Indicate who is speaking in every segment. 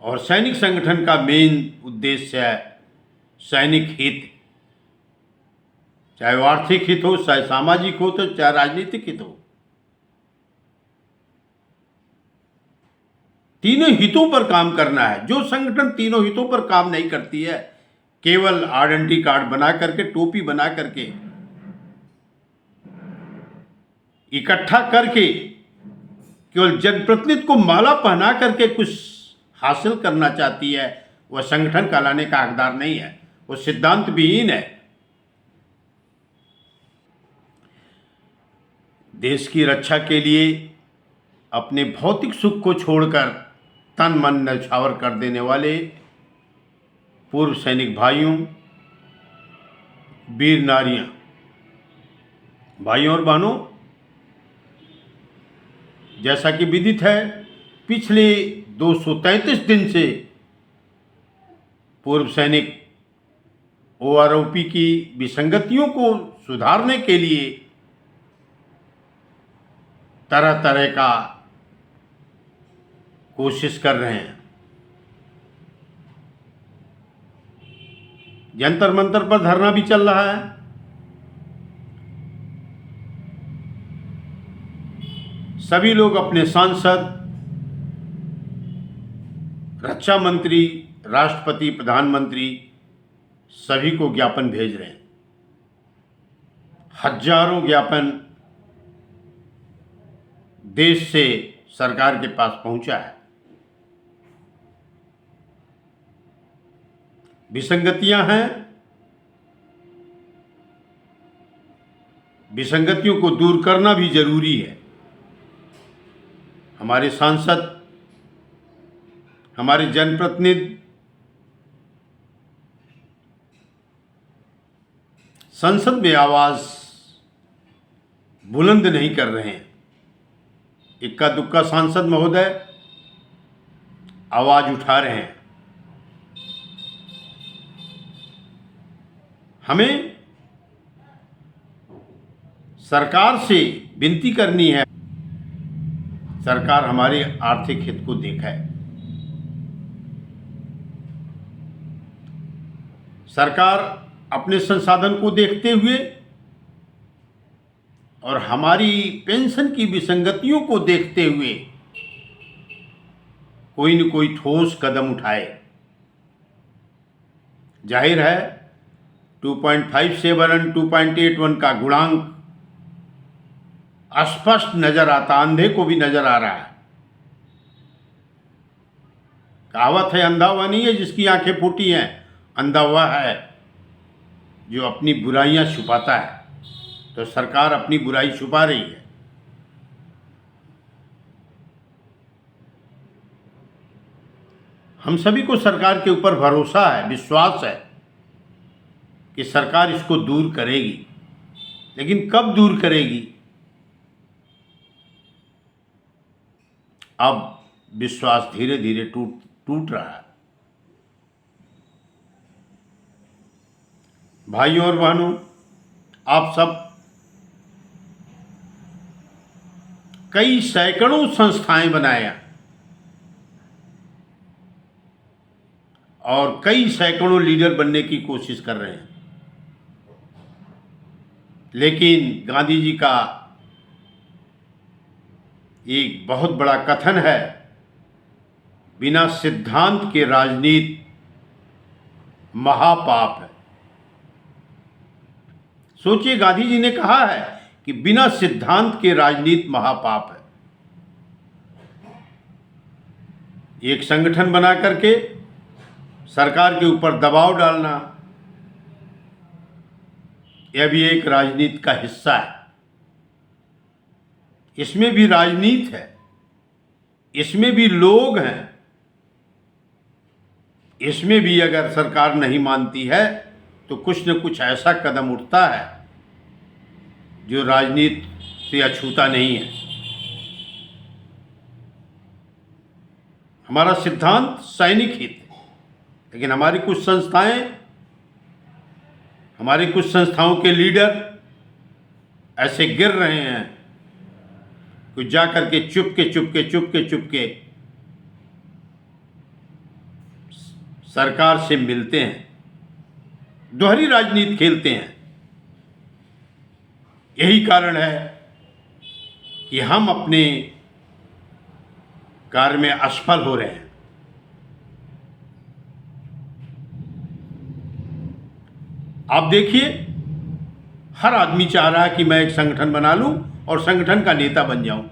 Speaker 1: और सैनिक संगठन का मेन उद्देश्य है सैनिक हित, चाहे वो आर्थिक हित हो, चाहे सामाजिक हो, तो चाहे राजनीतिक हित हो। तीनों हितों पर काम करना है। जो संगठन तीनों हितों पर काम नहीं करती है, केवल आइडेंटिटी कार्ड बना करके, टोपी बना करके, इकट्ठा करके केवल जनप्रतिनिधि को माला पहना करके कुछ हासिल करना चाहती है, वह संगठन कहलाने का हकदार नहीं है, वो सिद्धांत विहीन है। देश की रक्षा के लिए अपने भौतिक सुख को छोड़कर तन मन न्यौछावर कर देने वाले पूर्व सैनिक भाइयों, वीर नारियां, भाइयों और बहनों, जैसा कि विदित है, पिछले 233 दिन से पूर्व सैनिक ओआरओपी की विसंगतियों को सुधारने के लिए तरह तरह का कोशिश कर रहे हैं। जंतर मंतर पर धरना भी चल रहा है। सभी लोग अपने सांसद, रक्षा मंत्री, राष्ट्रपति, प्रधानमंत्री सभी को ज्ञापन भेज रहे हैं। हजारों ज्ञापन देश से सरकार के पास पहुंचा है। विसंगतियां हैं, विसंगतियों को दूर करना भी जरूरी है। हमारे सांसद, हमारे जनप्रतिनिधि संसद में आवाज बुलंद नहीं कर रहे हैं। इक्का दुक्का सांसद महोदय आवाज उठा रहे हैं। हमें सरकार से विनती करनी है, सरकार हमारे आर्थिक हित को देखे। सरकार अपने संसाधन को देखते हुए और हमारी पेंशन की विसंगतियों को देखते हुए कोई न कोई ठोस कदम उठाए। जाहिर है 2.57 और 2.81 का गुणांक स्पष्ट नजर आता, अंधे को भी नजर आ रहा है। कहावत है, अंधा हुआ नहीं है जिसकी आंखें फूटी हैं, अंधा हुआ है जो अपनी बुराइयां छुपाता है। तो सरकार अपनी बुराई छुपा रही है। हम सभी को सरकार के ऊपर भरोसा है, विश्वास है कि सरकार इसको दूर करेगी, लेकिन कब दूर करेगी? अब विश्वास धीरे धीरे टूट रहा है। भाइयों और बहनों, आप सब कई सैकड़ों संस्थाएं बनाया और कई सैकड़ों लीडर बनने की कोशिश कर रहे हैं, लेकिन गांधी जी का एक बहुत बड़ा कथन है, बिना सिद्धांत के राजनीति महापाप है। सोचिए, गांधी जी ने कहा है कि बिना सिद्धांत के राजनीति महापाप है। एक संगठन बना करके सरकार के ऊपर दबाव डालना, यह भी एक राजनीति का हिस्सा है। इसमें भी राजनीति है, इसमें भी लोग हैं, इसमें भी अगर सरकार नहीं मानती है तो कुछ न कुछ ऐसा कदम उठता है जो राजनीति से अछूता नहीं है। हमारा सिद्धांत सैनिक हित है, लेकिन हमारी कुछ संस्थाएं, हमारी कुछ संस्थाओं के लीडर ऐसे गिर रहे हैं, कुछ जा करके चुपके सरकार से मिलते हैं, दोहरी राजनीति खेलते हैं। यही कारण है कि हम अपने कार्य में असफल हो रहे हैं। आप देखिए, हर आदमी चाह रहा है कि मैं एक संगठन बना लूं और संगठन का नेता बन जाऊं।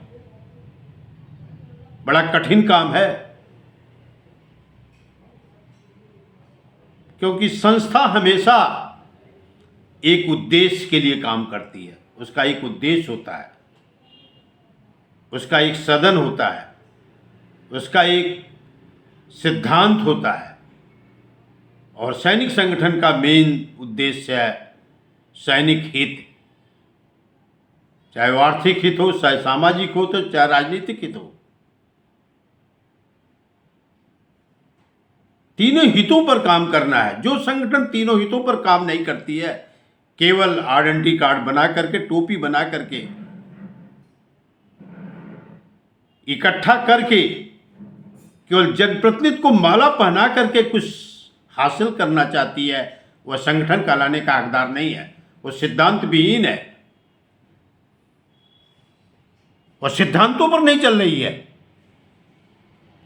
Speaker 1: बड़ा कठिन काम है, क्योंकि संस्था हमेशा एक उद्देश्य के लिए काम करती है। उसका एक उद्देश्य होता है, उसका एक सदन होता है, उसका एक सिद्धांत होता है। और सैनिक संगठन का मेन उद्देश्य है सैनिक हित, चाहे वो आर्थिक हित हो, चाहे सामाजिक हो, तो चाहे राजनीतिक हित हो। तीनों हितों पर काम करना है। जो संगठन तीनों हितों पर काम नहीं करती है, केवल आइडेंटिटी कार्ड बना करके, टोपी बना करके, इकट्ठा करके केवल जनप्रतिनिधि को माला पहना करके कुछ हासिल करना चाहती है, वह संगठन कहलाने का हकदार नहीं है। वो सिद्धांत विहीन है, वह सिद्धांतों पर नहीं चल रही है।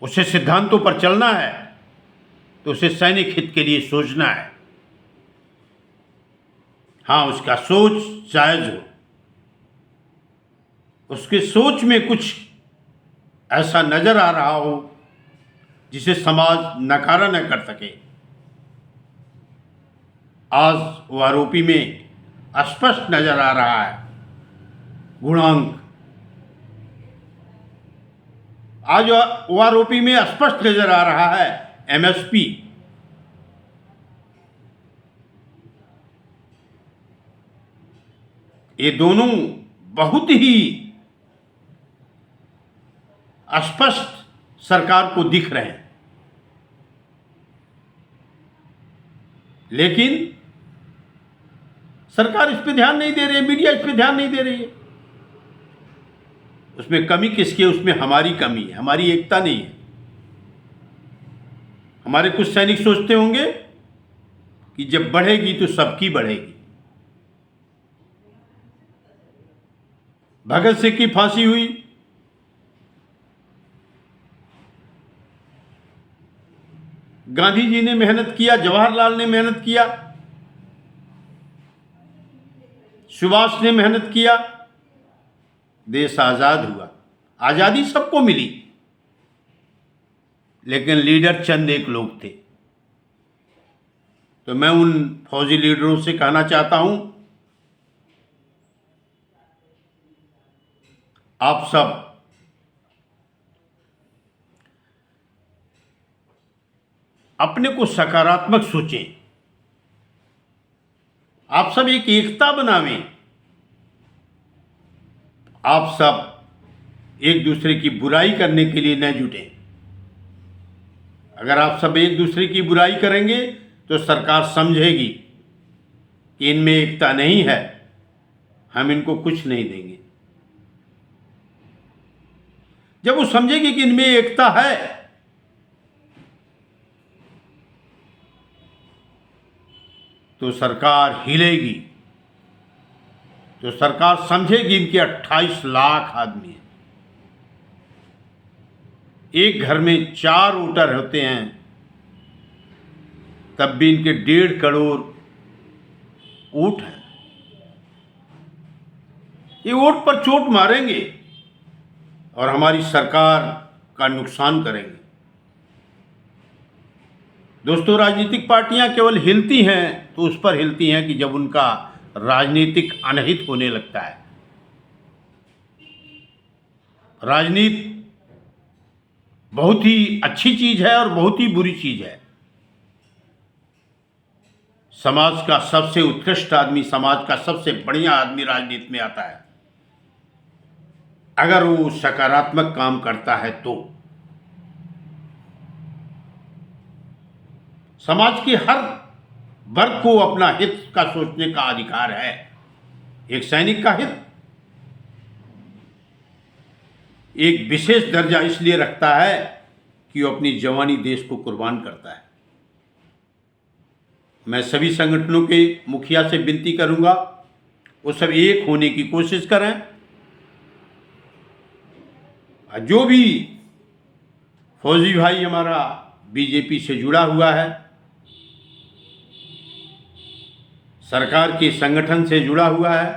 Speaker 1: उसे सिद्धांतों पर चलना है तो उसे सैनिक हित के लिए सोचना है। हाँ, उसका सोच जायज हो, उसके सोच में कुछ ऐसा नजर आ रहा हो जिसे समाज नकारा न कर सके। आज वो आरोपी में स्पष्ट नजर आ रहा है गुणांक। आज वो आरोपी में स्पष्ट नजर आ रहा है एमएसपी। ये दोनों बहुत ही स्पष्ट सरकार को दिख रहे हैं, लेकिन सरकार इस पे ध्यान नहीं दे रही है, मीडिया इस पे ध्यान नहीं दे रही है। उसमें कमी किसकी है? उसमें हमारी कमी है, हमारी एकता नहीं है। हमारे कुछ सैनिक सोचते होंगे कि जब बढ़ेगी तो सबकी बढ़ेगी। भगत सिंह की फांसी हुई, गांधी जी ने मेहनत किया, जवाहरलाल ने मेहनत किया, सुभाष ने मेहनत किया, देश आजाद हुआ। आजादी सबको मिली, लेकिन लीडर चंद एक लोग थे। तो मैं उन फौजी लीडरों से कहना चाहता हूं, आप सब अपने को सकारात्मक सोचें, आप सब एक एकता बनावें, आप सब एक दूसरे की बुराई करने के लिए न जुटें। अगर आप सब एक दूसरे की बुराई करेंगे तो सरकार समझेगी कि इनमें एकता नहीं है, हम इनको कुछ नहीं देंगे। जब वो समझेगी कि इनमें एकता है, तो सरकार हिलेगी, तो सरकार समझेगी इनके 28 लाख आदमी हैं। एक घर में 4 वोटर होते हैं, तब भी इनके 1.5 करोड़ वोट हैं। ये वोट पर चोट मारेंगे और हमारी सरकार का नुकसान करेंगे। दोस्तों, राजनीतिक पार्टियां केवल हिलती हैं तो उस पर हिलती हैं कि जब उनका राजनीतिक अनहित होने लगता है। राजनीति बहुत ही अच्छी चीज है और बहुत ही बुरी चीज है। समाज का सबसे उत्कृष्ट आदमी, समाज का सबसे बढ़िया आदमी राजनीति में आता है अगर वो सकारात्मक काम करता है। तो समाज के हर वर्ग को अपना हित का सोचने का अधिकार है। एक सैनिक का हित एक विशेष दर्जा इसलिए रखता है कि वो अपनी जवानी देश को कुर्बान करता है। मैं सभी संगठनों के मुखिया से विनती करूंगा वो सब एक होने की कोशिश करें। जो भी फौजी भाई हमारा बीजेपी से जुड़ा हुआ है, सरकार के संगठन से जुड़ा हुआ है,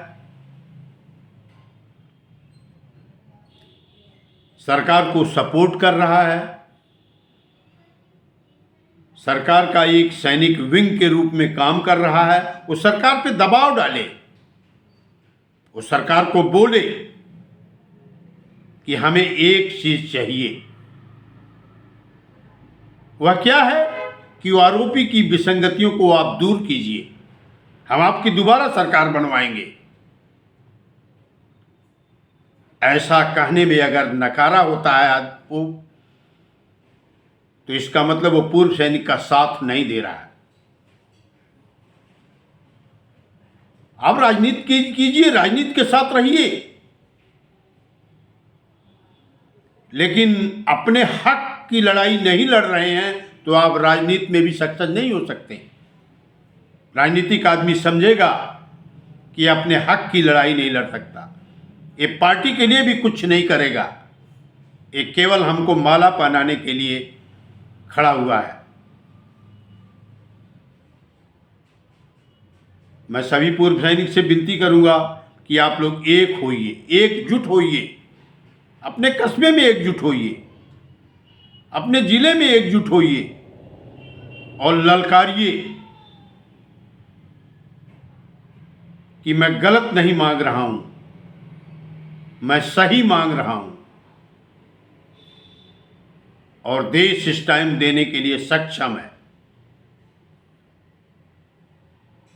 Speaker 1: सरकार को सपोर्ट कर रहा है, सरकार का एक सैनिक विंग के रूप में काम कर रहा है, वो सरकार पे दबाव डाले, वो सरकार को बोले कि हमें एक चीज चाहिए। वह क्या है कि वो आरोपी की विसंगतियों को आप दूर कीजिए, हम आपकी दोबारा सरकार बनवाएंगे। ऐसा कहने में अगर नकारा होता है वो, तो इसका मतलब वो पूर्व सैनिक का साथ नहीं दे रहा है। आप राजनीति कीजिए, राजनीति के साथ रहिए, लेकिन अपने हक की लड़ाई नहीं लड़ रहे हैं तो आप राजनीति में भी सक्सेस नहीं हो सकते। राजनीतिक आदमी समझेगा कि अपने हक की लड़ाई नहीं लड़ सकता, ये पार्टी के लिए भी कुछ नहीं करेगा, ये केवल हमको माला पहनाने के लिए खड़ा हुआ है। मैं सभी पूर्व सैनिक से विनती करूंगा कि आप लोग एक होइए, एकजुट होइए, अपने कस्बे में एकजुट होइए, अपने जिले में एकजुट होइए और ललकारिए कि मैं गलत नहीं मांग रहा हूं, मैं सही मांग रहा हूं और देश इस टाइम देने के लिए सक्षम है।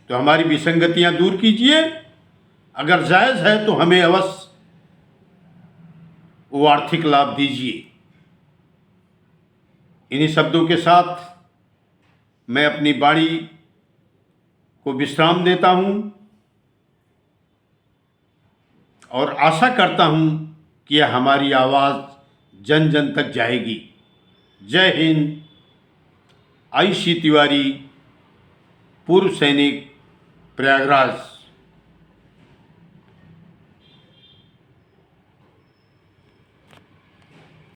Speaker 1: तो हमारी विसंगतियां दूर कीजिए, अगर जायज है तो हमें अवश्य वो आर्थिक लाभ दीजिए। इन्हीं शब्दों के साथ मैं अपनी वाणी को विश्राम देता हूं और आशा करता हूं कि यह हमारी आवाज़ जन जन तक जाएगी। जय हिंद। आईसी तिवारी, पूर्व सैनिक, प्रयागराज।